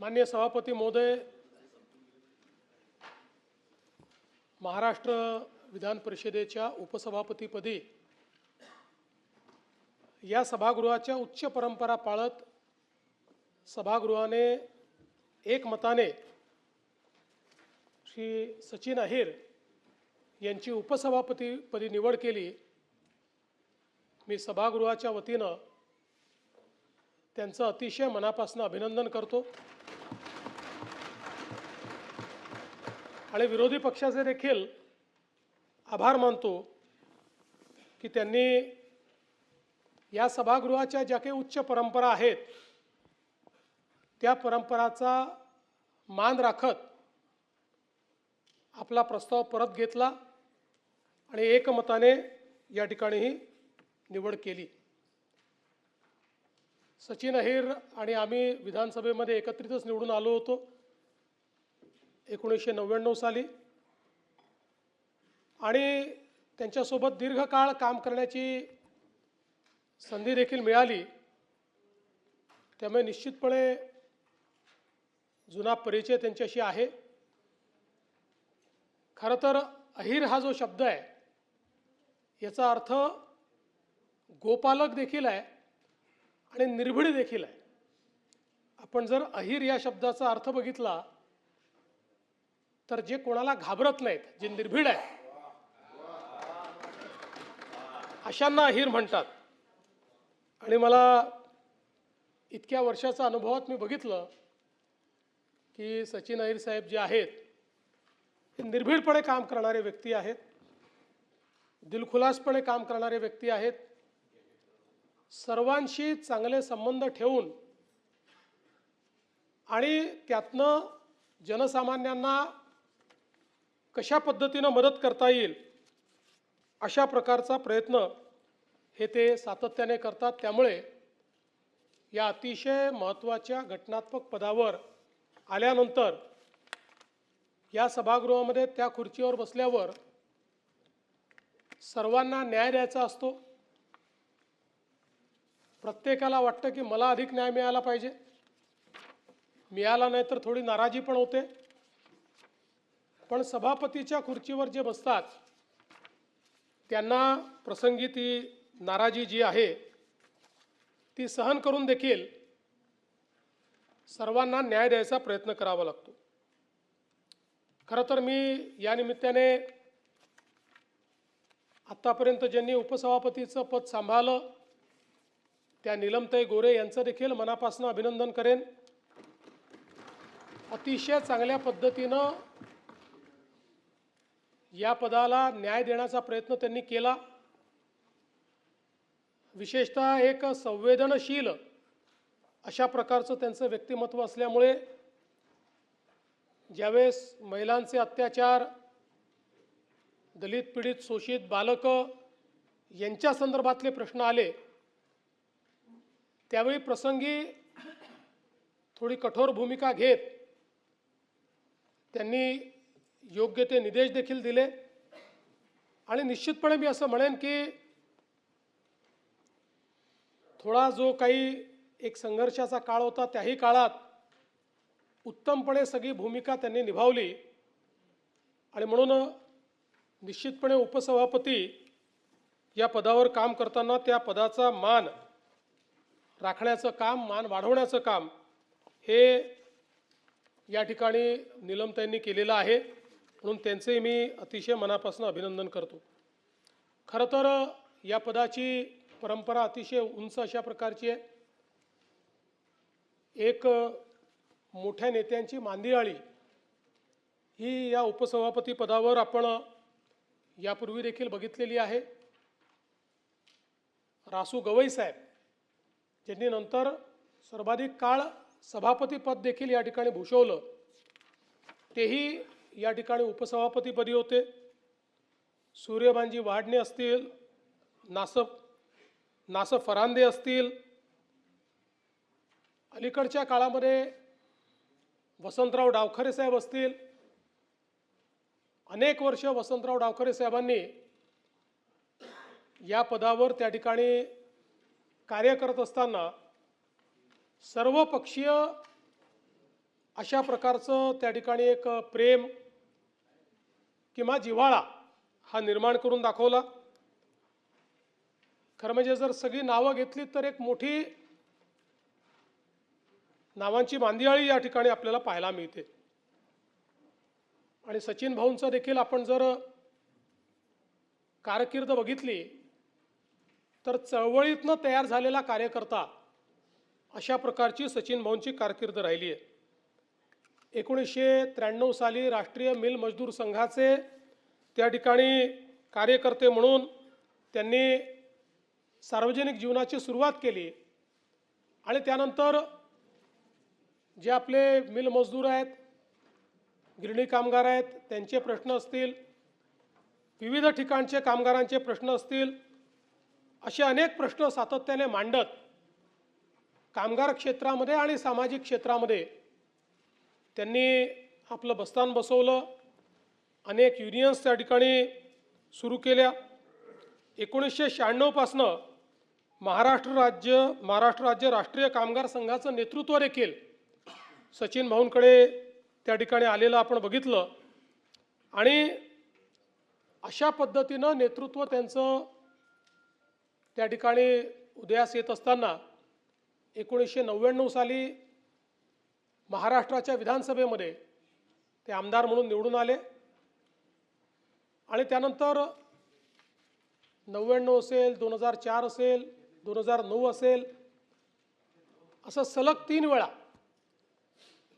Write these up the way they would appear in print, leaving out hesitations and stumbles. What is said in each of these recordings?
माननीय सभापती महोदय, महाराष्ट्र विधान परिषदेच्या उपसभापतीपदी या सभागृहाच्या उच्च परंपरा पाळत सभागृहाने एकमताने श्री सचिन अहिर यांची उपसभापतीपदी निवड केली। मी सभागृहाच्या वतीनं त्यांचं अतिशय मनापासून अभिनंदन करतो आणि विरोधी पक्षाचे देखील आभार मानतो की त्यांनी या सभागृहाच्या ज्या काही उच्च परंपरा आहेत त्या परंपराचा मान राखत आपला प्रस्ताव परत घेतला आणि एकमताने या ठिकाणी ही निवड केली। सचिन अहिर आणि आम्ही विधानसभेमध्ये एकत्रितच निवडून आलो होतो 1999 साली आणि त्यांच्यासोबत दीर्घकाळ काम करण्याची संधी देखील मिळाली। त्यामुळे निश्चितपणे जुना परिचय त्यांच्याशी आहे। खरं तर अहिर हा जो शब्द आहे याचा अर्थ गोपालक देखील आहे आणि निर्भीड देखील आहे। आपण जर अहिर या शब्दाचा अर्थ बघितला तर जे कोणाला घाबरत नाहीत, जे निर्भीड आहेत अशांना अहिर म्हणतात। आणि मला इतक्या वर्षाचा अनुभवात मी बघितलं की सचिन अहिर साहेब जे आहेत हे निर्भीडपणे काम करणारे व्यक्ती आहेत, दिलखुलासपणे काम करणारे व्यक्ती आहेत, सर्वांशी चांगले संबंध ठेवून आणि त्यातनं जनसामान्यांना कशा पद्धतीनं मदत करता येईल अशा प्रकारचा प्रयत्न हे ते सातत्याने करतात। त्यामुळे या अतिशय महत्त्वाच्या घटनात्मक पदावर आल्यानंतर या सभागृहामध्ये त्या खुर्चीवर बसल्यावर सर्वांना न्याय द्यायचा असतो। प्रत्येकाला वाटतं की मला अधिक न्याय मिळाला पाहिजे, मिळाला नाही तर थोडी नाराजी पण होते। पण सभापतीच्या खुर्चीवर जे बसतात त्यांना प्रसंगी ती नाराजी जी आहे ती सहन करून देखील सर्वांना न्याय द्यायचा प्रयत्न करावा लागतो। खरं तर मी या निमित्ताने आत्तापर्यंत ज्यांनी उपसभापतीचं पद सांभाळलं त्या नीलमताई गोरे यांचं देखील मनापासून अभिनंदन करेन। अतिशय चांगल्या पद्धतीनं या पदाला न्याय देण्याचा प्रयत्न त्यांनी केला। विशेषतः एक संवेदनशील अशा प्रकारचं त्यांचं व्यक्तिमत्व असल्यामुळे ज्यावेळेस महिलांचे अत्याचार, दलित पीडित शोषित बालकं यांच्या संदर्भातले प्रश्न आले त्यावेळी प्रसंगी थोडी कठोर भूमिका घेत त्यांनी योग्य ते निर्देश देखील दिले। आणि निश्चितपणे मी असं म्हणेन की थोडा जो काही एक संघर्षाचा काळ होता त्याही काळात उत्तमपणे सगळी भूमिका त्यांनी निभावली आणि म्हणून निश्चितपणे उपसभापती या पदावर काम करताना त्या पदाचा मान राखण्याचं काम, मान वाढवण्याचं काम हे या ठिकाणी नीलमताईंनी केलेलं आहे, म्हणून त्यांचे मी अतिशय मनापासून अभिनंदन करतो। खरं तर या पदाची परंपरा अतिशय उंच अशा प्रकारची आहे। एक मोठ्या नेत्यांची मांदियाळी ही या उपसभापती पदावर आपण यापूर्वी देखील बघितलेली आहे। रासू गवई साहेब ज्यांनी नंतर सर्वाधिक काळ सभापतीपद देखील या ठिकाणी भूषवलं तेही या ठिकाणी उपसभापतीपदी होते। सूर्यभानजी वाडणे असतील, नासर फरांदे असतील, अलीकडच्या काळामध्ये वसंतराव डावखरे साहेब असतील, अनेक वर्ष वसंतराव डावखरे साहेबांनी या पदावर त्या ठिकाणी कार्य करत असताना सर्वपक्षीय अशा प्रकारचं त्या ठिकाणी एक प्रेम किंवा जिव्हाळा हा निर्माण करून दाखवला। खरं म्हणजे जर सगळी नावं घेतली तर एक मोठी नावांची मांदियाळी या ठिकाणी आपल्याला पाहायला मिळते। आणि सचिन भाऊंचं देखील आपण जर कारकीर्द बघितली तर चळवळीतनं तयार झालेला कार्यकर्ता अशा प्रकारची सचिन भाऊंची कारकीर्द राहिली आहे। 1993 साली राष्ट्रीय मिल मजदूर संघाचे त्या ठिकाणी कार्यकर्ते म्हणून त्यांनी सार्वजनिक जीवनाची सुरुवात केली आणि त्यानंतर जे आपले मिल मजदूर आहेत, गिरणी कामगार आहेत, त्यांचे प्रश्न असतील, विविध ठिकाणचे कामगारांचे प्रश्न असतील, असे अनेक प्रश्न सातत्याने मांडत कामगार क्षेत्रामध्ये आणि सामाजिक क्षेत्रामध्ये त्यांनी आपलं बस्तान बसवलं। अनेक युनियन्स त्या ठिकाणी सुरू केल्या। 1996 पासनं महाराष्ट्र राज्य राष्ट्रीय कामगार संघाचं नेतृत्व देखील सचिन भाऊंकडे त्या ठिकाणी आलेलं आपण बघितलं आणि अशा पद्धतीनं नेतृत्व त्यांचं त्या ठिकाणी उदयास येत असताना 1999 साली महाराष्ट्राच्या विधानसभेमध्ये ते आमदार म्हणून निवडून आले आणि त्यानंतर 99 असेल, 2004 असेल, 2009 असेल, असं सलग 3 वेळा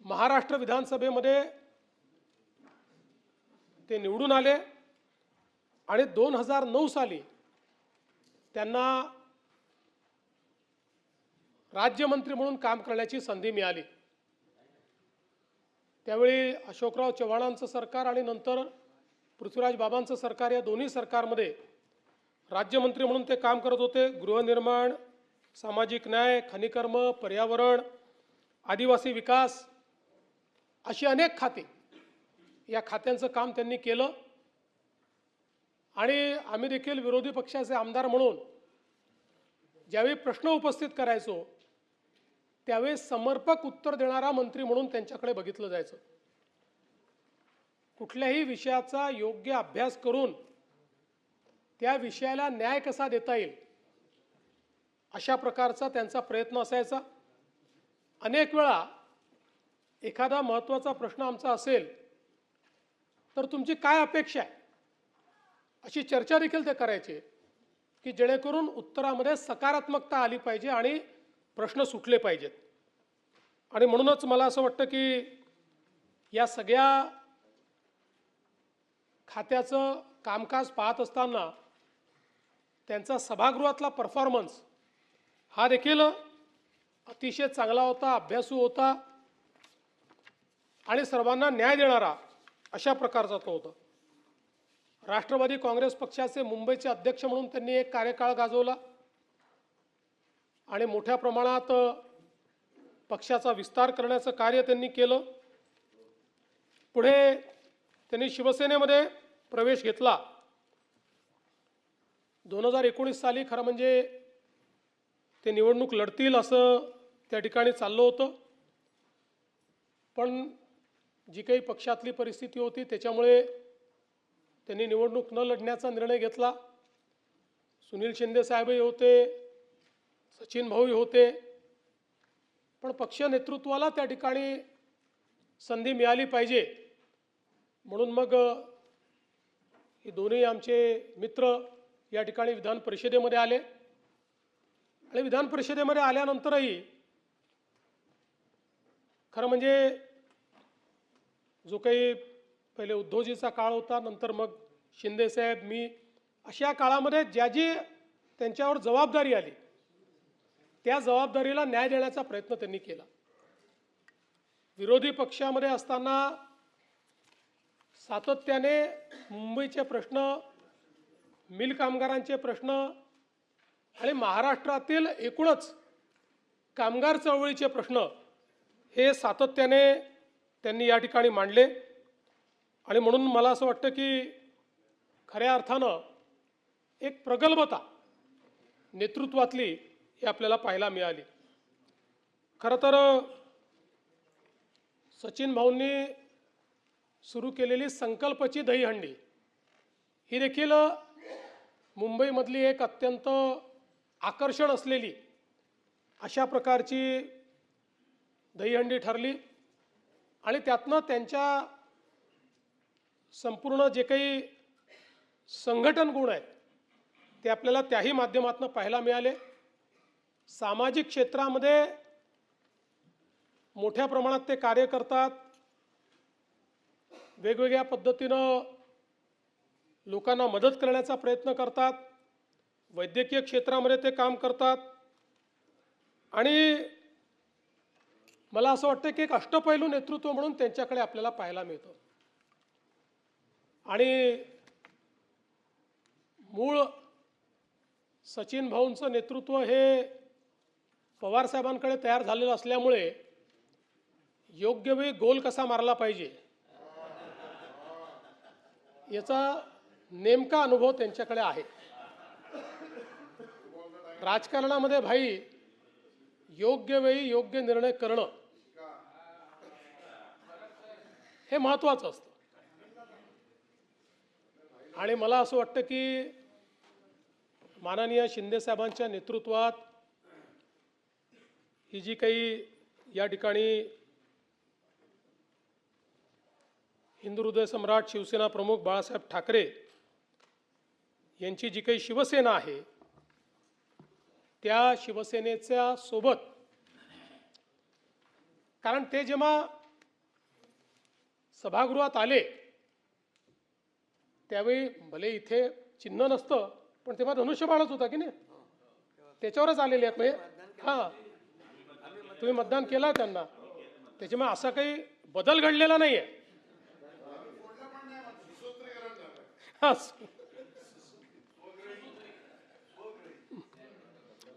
महाराष्ट्र विधानसभेमध्ये ते निवडून आले आणि 2009 साली त्यांना राज्यमंत्री म्हणून काम करण्याची संधी मिळाली। त्यावेळी अशोकराव चव्हाणांचं सरकार आणि नंतर पृथ्वीराज बाबांचं सरकार या दोन्ही सरकारमध्ये राज्यमंत्री म्हणून ते काम करत होते। गृहनिर्माण, सामाजिक न्याय, खनिकर्म, पर्यावरण, आदिवासी विकास अशी अनेक खाती, या खात्यांचं काम त्यांनी केलं आणि आम्ही देखील विरोधी पक्षाचे आमदार म्हणून ज्यावेळी प्रश्न उपस्थित करायचो त्यावेळी समर्पक उत्तर देणारा मंत्री म्हणून त्यांच्याकडे बघितलं जायचं। कुठल्याही विषयाचा योग्य अभ्यास करून त्या विषयाला न्याय कसा देता येईल अशा प्रकारचा त्यांचा प्रयत्न असायचा। अनेक वेळा एखादा महत्त्वाचा प्रश्न आमचा असेल तर तुमची काय अपेक्षा आहे अशी चर्चा देखील ते करायचे की जेणेकरून उत्तरामध्ये सकारात्मकता आली पाहिजे आणि प्रश्न सुटले पाहिजेत। आणि म्हणूनच मला असं वाटतं की या सगळ्या खात्याचं कामकाज पाहत असताना त्यांचा सभागृहातला परफॉर्मन्स हा देखील अतिशय चांगला होता, अभ्यासू होता आणि सर्वांना न्याय देणारा अशा प्रकारचा तो होता। राष्ट्रवादी काँग्रेस पक्षाचे मुंबईचे अध्यक्ष म्हणून त्यांनी एक कार्यकाळ गाजवला आणि मोठ्या प्रमाणात पक्षाचा विस्तार करण्याचं कार्य त्यांनी केलं। पुढे त्यांनी शिवसेनेमध्ये प्रवेश घेतला। 2019 साली खरं म्हणजे ते निवडणूक लढतील असं त्या ठिकाणी चाललं होतं, पण जी काही पक्षातली परिस्थिती होती त्याच्यामुळे त्यांनी निवडणूक न लढण्याचा निर्णय घेतला। सुनील शिंदे साहेबही होते, सचिन भाऊही होते, पण पक्ष नेतृत्वाला त्या ठिकाणी संधी मिळाली पाहिजे म्हणून मग हे दोन्ही आमचे मित्र या ठिकाणी विधान परिषदेमध्ये आले आणि विधान परिषदेमध्ये आल्यानंतरही खरं म्हणजे जो काही पहिले उद्धवजीचा काळ होता, नंतर मग शिंदे साहेब, मी, अशा काळामध्ये ज्या जी त्यांच्यावर जबाबदारी आली त्या जबाबदारीला न्याय देण्याचा प्रयत्न त्यांनी केला। विरोधी पक्षामध्ये असताना सातत्याने मुंबईचे प्रश्न, मिल कामगारांचे प्रश्न आणि महाराष्ट्रातील एकूणच कामगार चळवळीचे प्रश्न हे सातत्याने त्यांनी या ठिकाणी मांडले आणि म्हणून मला असं वाटतं की खऱ्या अर्थानं एक प्रगल्भता नेतृत्वातली ही आपल्याला पाहायला मिळाली। खरं तर सचिन भाऊंनी सुरू केलेली संकल्पची दहीहंडी ही देखील मुंबईमधली एक अत्यंत आकर्षण असलेली अशा प्रकारची दहीहंडी ठरली आणि त्यातनं त्यांच्या संपूर्ण जे काही संघटन गुण आहेत ते आपल्याला त्याही माध्यमातून पाहायला मिळाले। सामाजिक क्षेत्रामध्ये मोठ्या प्रमाणात ते कार्य करतात, वेगवेगळ्या पद्धतीनं लोकांना मदत करण्याचा प्रयत्न करतात, वैद्यकीय क्षेत्रामध्ये ते काम करतात आणि मला असं वाटतं की एक अष्टपैलू नेतृत्व म्हणून त्यांच्याकडे आपल्याला पाहायला मिळतं। आणि मूळ सचिन भाऊंचं नेतृत्व हे पवार साहेबांकडे तयार झालेलं असल्यामुळे योग्य वेळी गोल कसा मारला पाहिजे याचा नेमका अनुभव त्यांच्याकडे आहे। राजकारणामध्ये भाई योग्य वेळी योग्य निर्णय करणं हे महत्त्वाचं असतं आणि मला असं वाटतं की माननीय शिंदे साहेबांच्या नेतृत्वात ही जी काही या ठिकाणी हिंदू हृदय सम्राट शिवसेना प्रमुख बाळासाहेब ठाकरे यांची जी काही शिवसेना आहे त्या शिवसेनेच्या सोबत, कारण ते जेव्हा सभागृहात आले त्यावेळी भले इथे चिन्ह नसतं पण तेव्हा धनुष्यबाणच होता की नाही, त्याच्यावरच आलेले आहेत। म्हणजे हां, तुम्ही मतदान केलं त्यांना, त्याच्यामुळे असा काही बदल घडलेला नाही आहे।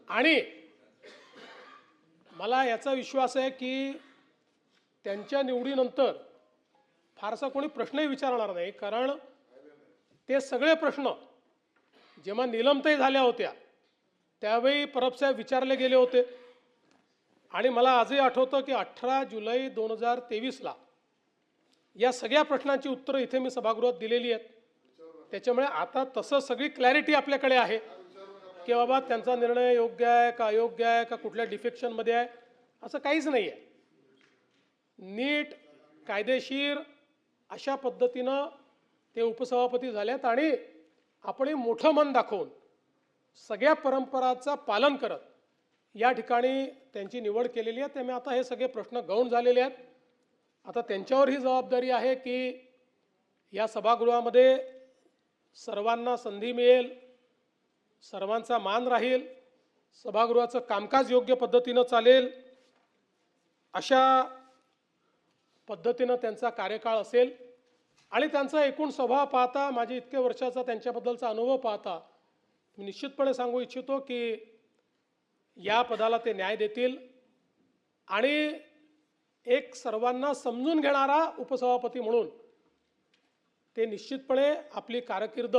आणि मला याचा विश्वास आहे की त्यांच्या निवडीनंतर फारसा कोणी प्रश्नही विचारणार नाही, कारण ते सगळे प्रश्न जेव्हा निलंबित झाल्या होत्या त्यावेळी परब साहेब विचारले गेले होते आणि मला आजही आठवतं की 18 जुलै 2023ला या सगळ्या प्रश्नांची उत्तरं इथे मी सभागृहात दिलेली आहेत। त्याच्यामुळे आता तसं सगळी क्लॅरिटी आपल्याकडे आहे की बाबा त्यांचा निर्णय योग्य आहे का अयोग्य आहे का कुठल्या डिफेक्शनमध्ये आहे, असं काहीच नाही आहे। नीट कायदेशीर अशा पद्धतीनं ते उपसभापती झालेत आणि आपण मोठं मन दाखवून सगळ्या परंपराचं पालन करत या ठिकाणी त्यांची निवड केलेली आहे। त्यामुळे आता हे सगळे प्रश्न गौण झालेले आहेत। आता त्यांच्यावर ही जबाबदारी आहे की या सभागृहामध्ये सर्वांना संधी मिळेल, सर्वांचा मान राहील, सभागृहाचं कामकाज योग्य पद्धतीनं चालेल अशा पद्धतीनं त्यांचा कार्यकाळ असेल आणि त्यांचा एकूण स्वभाव पाहता, माझे इतके वर्षाचा त्यांच्याबद्दलचा अनुभव पाहता मी निश्चितपणे सांगू इच्छितो की या पदाला ते न्याय देतील आणि एक सर्वांना समजून घेणारा उपसभापती म्हणून ते निश्चितपणे आपली कारकीर्द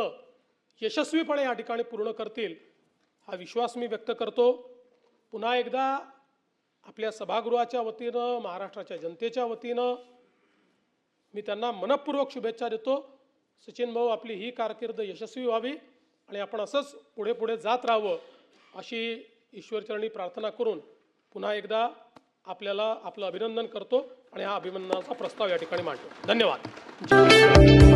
यशस्वीपणे या ठिकाणी पूर्ण करतील हा विश्वास मी व्यक्त करतो। पुन्हा एकदा आपल्या सभागृहाच्या वतीनं, महाराष्ट्राच्या जनतेच्या वतीनं मी त्यांना मनपूर्वक शुभेच्छा देतो। सचिन भाऊ, आपली ही कारकीर्द यशस्वी व्हावी आणि आपण असंच पुढे पुढे जात राहावं अशी ईश्वरचरणी प्रार्थना करून पुन्हा एकदा आपल्याला आपलं अभिनंदन करतो आणि हा अभिनंदनाचा प्रस्ताव या ठिकाणी मांडतो। धन्यवाद।